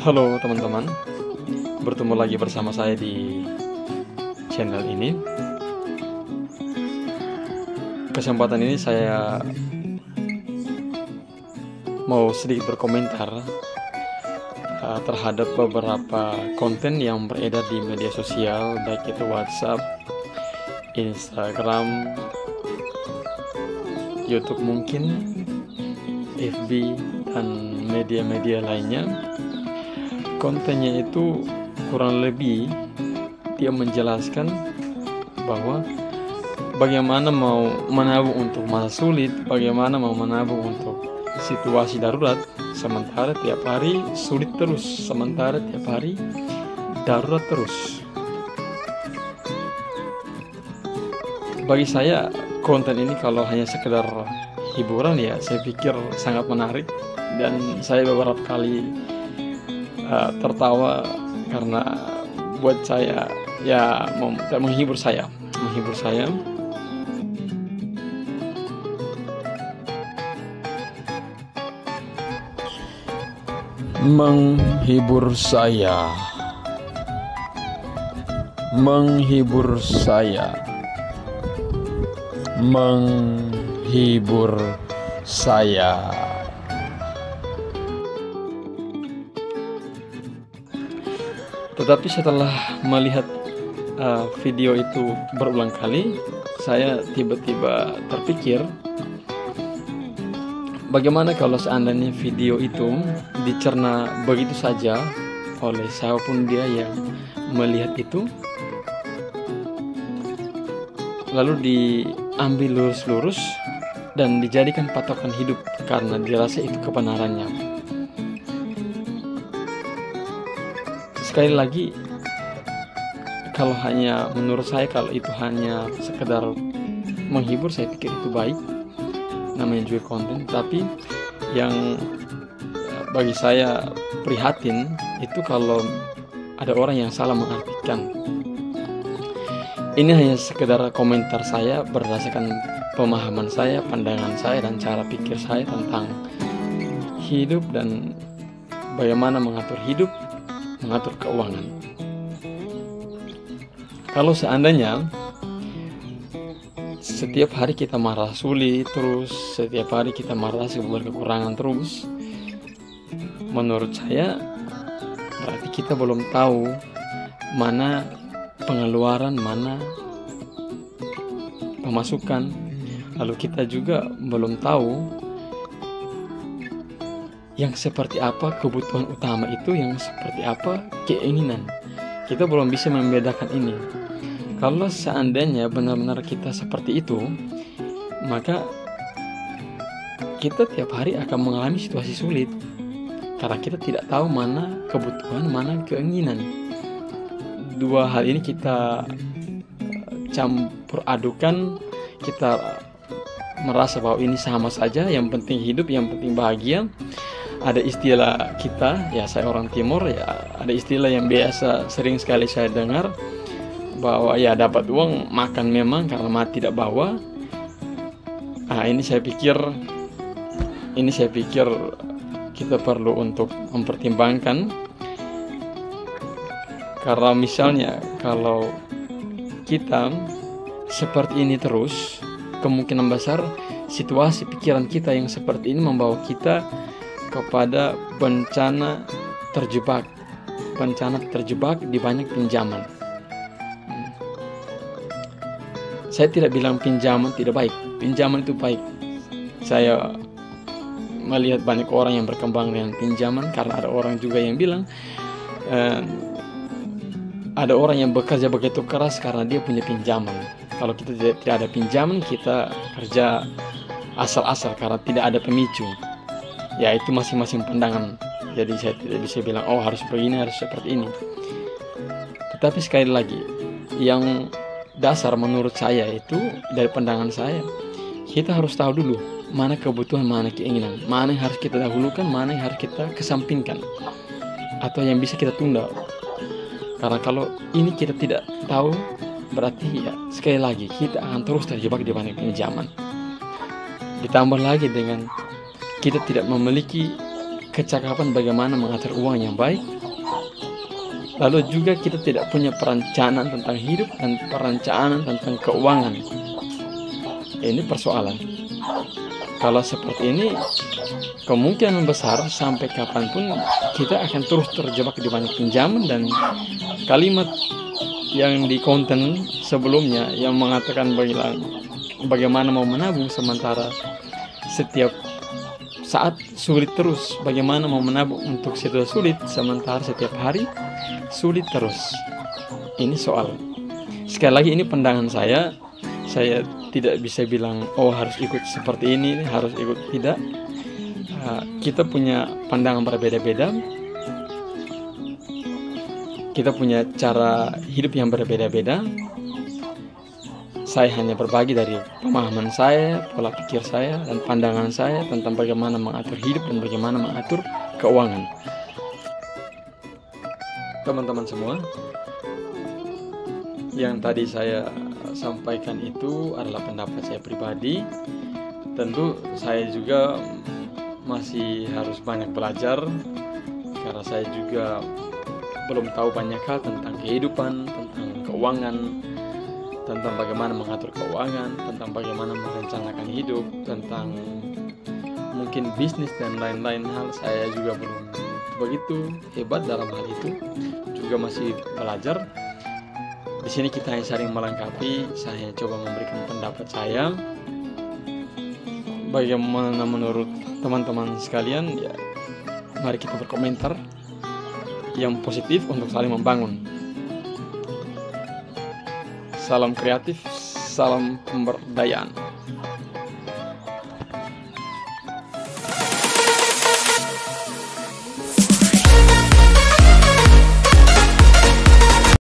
Halo teman-teman, bertemu lagi bersama saya di channel ini. Kesempatan ini saya mau sedikit berkomentar terhadap beberapa konten yang beredar di media sosial, baik itu WhatsApp, Instagram, YouTube mungkin, FB, dan media-media lainnya. Kontennya itu kurang lebih dia menjelaskan bahwa bagaimana mau menabung untuk masa sulit, bagaimana mau menabung untuk situasi darurat, sementara tiap hari sulit terus, sementara tiap hari darurat terus. Bagi saya konten ini kalau hanya sekedar hiburan ya saya pikir sangat menarik, dan saya beberapa kali tertawa karena buat saya ya menghibur saya. Menghibur saya. Tetapi setelah melihat video itu berulang kali, saya tiba-tiba terpikir, bagaimana kalau seandainya video itu dicerna begitu saja oleh siapapun dia yang melihat itu, lalu diambil lurus-lurus dan dijadikan patokan hidup karena dirasa itu kebenarannya. Sekali lagi, kalau hanya menurut saya, kalau itu hanya sekedar menghibur, saya pikir itu baik, namanya juga konten. Tapi yang bagi saya prihatin itu kalau ada orang yang salah mengartikan. Ini hanya sekedar komentar saya berdasarkan pemahaman saya, pandangan saya, dan cara pikir saya tentang hidup dan bagaimana mengatur hidup, mengatur keuangan. Kalau seandainya setiap hari kita marah sulit terus, setiap hari kita marah sebuah kekurangan terus, menurut saya berarti kita belum tahu mana pengeluaran, mana pemasukan. Lalu kita juga belum tahu yang seperti apa kebutuhan utama itu, yang seperti apa keinginan. Kita belum bisa membedakan ini. Kalau seandainya benar-benar kita seperti itu, maka kita tiap hari akan mengalami situasi sulit, karena kita tidak tahu mana kebutuhan, mana keinginan. Dua hal ini kita campur adukan, kita merasa bahwa ini sama saja, yang penting hidup, yang penting bahagia. Ada istilah kita, ya saya orang Timur, ya ada istilah yang biasa sering sekali saya dengar, bahwa ya dapat uang makan memang, karena mati tidak bawa. Ini saya pikir kita perlu untuk mempertimbangkan, karena misalnya kalau kita seperti ini terus, kemungkinan besar situasi pikiran kita yang seperti ini membawa kita kepada bencana terjebak di banyak pinjaman. Saya tidak bilang pinjaman tidak baik, pinjaman itu baik. Saya melihat banyak orang yang berkembang dengan pinjaman, karena ada orang juga yang bilang ada orang yang bekerja begitu keras karena dia punya pinjaman. Kalau kita tidak ada pinjaman, kita kerja asal-asal karena tidak ada pemicu. Ya itu masing-masing pandangan. Jadi saya tidak bisa bilang harus begini, harus seperti ini. Tetapi sekali lagi, yang dasar menurut saya itu dari pandangan saya, kita harus tahu dulu mana kebutuhan, mana keinginan, mana yang harus kita dahulukan, mana yang harus kita kesampingkan, atau yang bisa kita tunda. Karena kalau ini kita tidak tahu, berarti ya sekali lagi kita akan terus terjebak di banyak pinjaman. Ditambah lagi dengan kita tidak memiliki kecakapan bagaimana mengatur uang yang baik. Lalu juga kita tidak punya perencanaan tentang hidup dan perencanaan tentang keuangan. Ini persoalan. Kalau seperti ini, kemungkinan besar sampai kapanpun kita akan terus terjebak di banyak pinjaman. Dan kalimat yang di konten sebelumnya yang mengatakan bagaimana mau menabung sementara setiap saat sulit terus, bagaimana mau menabung untuk situasi sulit sementara setiap hari sulit terus. Ini soal, sekali lagi ini pandangan saya tidak bisa bilang oh harus ikut seperti ini, harus ikut, tidak. Kita punya pandangan berbeda-beda, kita punya cara hidup yang berbeda-beda. Saya hanya berbagi dari pemahaman saya, pola pikir saya, dan pandangan saya tentang bagaimana mengatur hidup dan bagaimana mengatur keuangan. Teman-teman semua, yang tadi saya sampaikan itu adalah pendapat saya pribadi. Tentu saya juga masih harus banyak belajar, karena saya juga belum tahu banyak hal tentang kehidupan, tentang keuangan, tentang bagaimana mengatur keuangan, tentang bagaimana merencanakan hidup, tentang mungkin bisnis dan lain-lain hal. Saya juga belum begitu hebat dalam hal itu, juga masih belajar. Di sini kita hanya saling melengkapi. Saya coba memberikan pendapat saya. Bagaimana menurut teman-teman sekalian? Ya, mari kita berkomentar yang positif untuk saling membangun. Salam kreatif, salam pemberdayaan.